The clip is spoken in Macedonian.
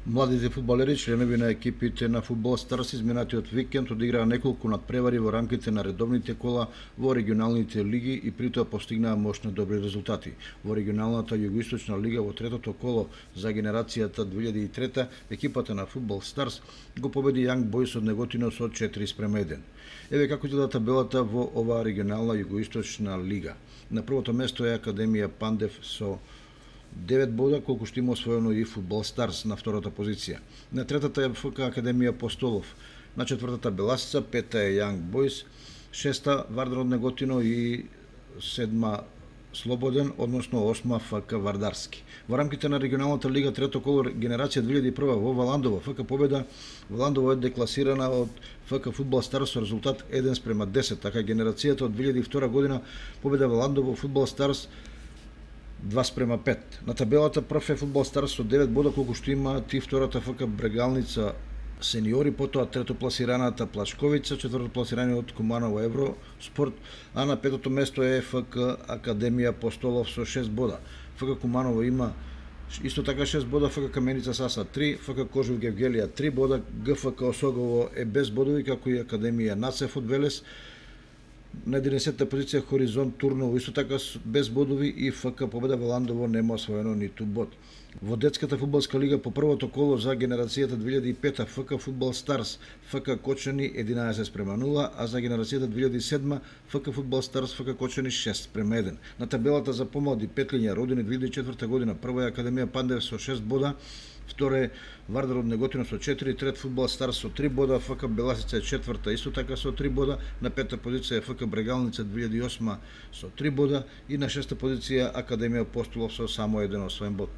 Младите фудбалери, членови на екипите на Фудбал Старс изминатиот викенд одиграа неколку надпревари во рамките на редовните кола во регионалните лиги и при тоа постигнаа мощни добри резултати. Во регионалната југоисточна лига во третото коло за генерацијата 2003 екипата на Фудбал Старс го победи Young Boys од Неготино со 4:1. Еве како изгледа табелата во оваа регионална југоисточна лига. На првото место е Академија Пандев со 9 бода, колку што има освоено и Фудбал Старс на втората позиција. На третата е ФК Академија Постолов, на четвртата Беласица, пета е Young Boys, шеста Вардар од Неготино и седма Слободен, односно осма ФК Вардарски. Во рамките на регионалната лига трето коло генерација 2001 во Валандово, ФК Победа Валандово е декласирана од ФК Фудбал Старс со резултат 1:10, така генерацијата од 2002 година Победа Валандово Фудбал Старс 2:5. На табелата прв е Фудбал Старс со 9 бода, колку што има и втората ФК Брегалница сениори, потоа трето пласираната Плачковица, четврто пласираниот Куманово Евро Спорт, а на петото место е ФК Академија Постолов со 6 бода. ФК Куманово има исто така 6 бода, ФК Каменица Саса 3, ФК Кожув Гевгелија 3 бода, ГФК Осогово е без бодови, како и Академија Нацев од Велес. На 11-та позиција Хоризонт Турново исто така без бодови и ФК Победа Валандово нема освоено ниту бод. Во детската фудбалска лига по првото коло за генерацијата 2005 ФК Фудбал Старс ФК Кочани 11:0, а за генерацијата 2007 ФК Фудбал Старс ФК Кочани 6:1. На табелата за помлади петлиња родени 2004 година прва е Академија Пандев со 6 бода, втора е Вардар од Неготино со 4, трет Фудбал Старс со 3 бода, ФК Беласица е четврта исто така со 3 бода, на пета позиција е ФК Брегалница 2008 со 3 бода и на шеста позиција Академија Постолов со само еден освоен бод.